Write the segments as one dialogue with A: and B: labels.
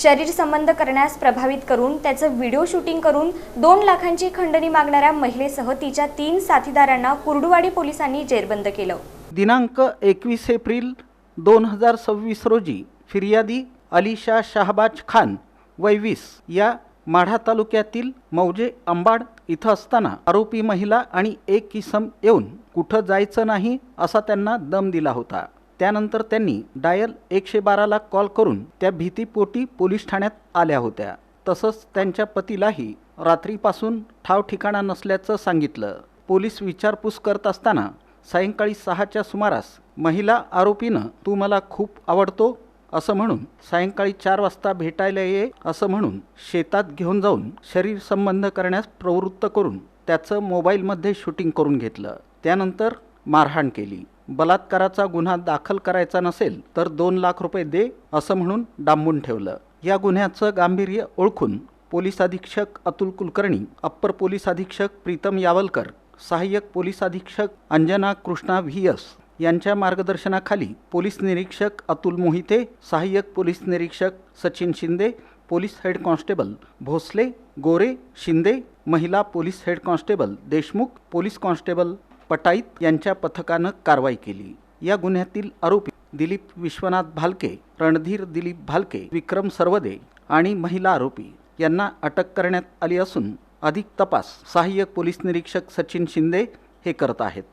A: शरीर संबंध करण्यास प्रभावित करून त्याचं व्हिडिओ शूटिंग करून 2 लाखांची खंडणी मागणाऱ्या महिलेसह तिच्या 3 साथीदारांना कुर्डुवाडी पोलिसांनी जेरबंद केलं।
B: दिनांक 21 एप्रिल 2026 रोजी फिर्यादी अलीशा शाहबाज खान वय 20 या माढा तालुक्यातील मौजे अंबाड इथं असताना आरोपी महिला आणि एक किसम येऊन कुठं जायचं नाही असा त्यांना दम दिला होता। त्यानंतर त्यांनी डायल 112 ला कॉल करून त्या भीतीपोटी पोलीस ठाण्यात आल्या होत्या। तसंच त्यांच्या पतीलाही रात्रीपासून ठाव ठिकाणा नसल्याचं सांगितलं। पोलीस विचारपूस करत असताना सायंकाळी 6च्या सुमारास महिला आरोपीनं तू मला खूप आवडतो असं म्हणून सायंकाळी 4 वाजता भेटायला ये असं म्हणून शेतात घेऊन जाऊन शरीर संबंध करण्यास प्रवृत्त करून त्याचं मोबाईलमध्ये शूटिंग करून घेतलं। त्यानंतर मारहाण केली। बलात्काराचा गुन्हा दाखल करायचा नसेल तर 2 लाख रुपये दे असं म्हणून डांबून ठेवलं। या गुन्ह्याचं गांभीर्य ओळखून पोलीस अधीक्षक अतुल कुलकर्णी, अप्पर पोलीस अधीक्षक प्रीतम यावलकर, सहाय्यक पोलीस अधीक्षक अंजना कृष्णा व्हीएस यांच्या मार्गदर्शनाखाली पोलीस निरीक्षक अतुल मोहिते, सहाय्यक पोलीस निरीक्षक Sachin Shinde, police head constable Bhosale, Gore, Shinde, महिला police head constable Deshmukh, police constable Pataite यांच्या पथकानं कारवाई केली। या गुन्ह्यातील आरोपी दिलीप विश्वनाथ भालके, रणधीर दिलीप भालके, विक्रम सर्वदे आणि महिला आरोपी यांना अटक करण्यात आली असून अधिक तपास सहाय्यक पोलीस निरीक्षक सचिन शिंदे हे करत आहेत।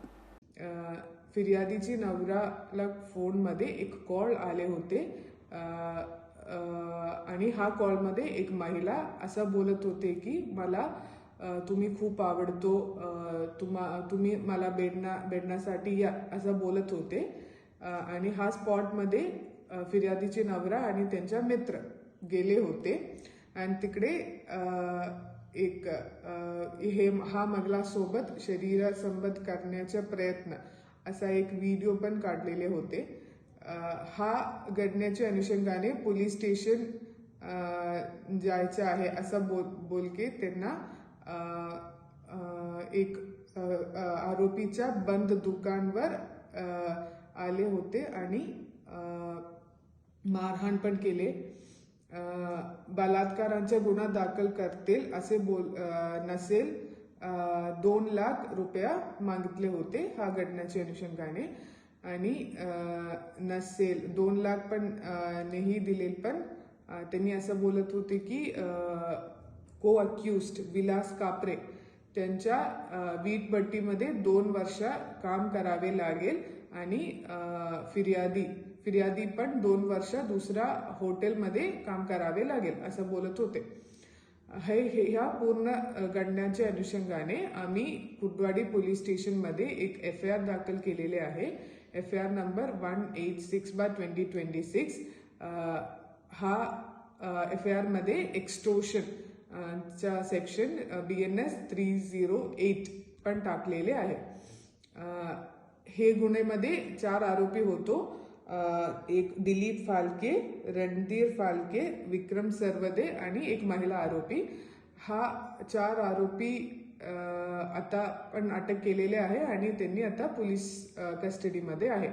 C: फिर्यादीची नवऱ्याला फोनमध्ये एक कॉल आले होते आणि हा कॉलमध्ये एक महिला असं बोलत होते की मला तुम्ही खूप आवडतो, तुम्ही मला भेटण्यासाठी या असं बोलत होते। आणि हा स्पॉटमध्ये फिर्यादीचे नवरा आणि त्यांचा मित्र गेले होते आणि तिकडे हा महिला सोबत शरीर संबंध करण्याचा प्रयत्न असा एक व्हिडिओ पण काढलेले होते। हा घटनेच्या अनुषंगाने पोलीस स्टेशन जायचं आहे असं बोलके त्यांना एक आरोपीच्या बंद दुकानवर आले होते आणि मारहाण पण केले। बलात्काराचा गुन्हा दाखल करतील असे नसेल 2 लाख रुपये मागितले होते हा घटनेच्या अनुषंगाने आणि नसेल 2 लाख पण नाही दिले। पण त्यांनी असं बोलत होते की को अक्यूज्ड विलास कापरे त्यांच्या वीटभट्टीमध्ये 2 वर्ष काम करावे लागेल आणि फिर्यादी पण 2 वर्ष दुसऱ्या हॉटेलमध्ये काम करावे लागेल असं बोलत होते। ह्या पूर्ण घटनेच्या अनुषंगाने आम्ही कुर्डुवाडी पोलीस स्टेशनमध्ये एक FIR दाखल केलेले आहे। FIR number 186/2026। हा FIR मध्ये एक्स्टोर्शन चा सेक्शन BNS 308 पण टाकलेले आहे। हे गुन्ह्यामध्ये 4 आरोपी होतो, एक दिलीप फालके, रणधीर फालके, विक्रम सर्वदे आणि एक महिला आरोपी। हा 4 आरोपी आता पण अटक केलेले आहे आणि त्यांनी आता पोलीस कस्टडीमध्ये आहे।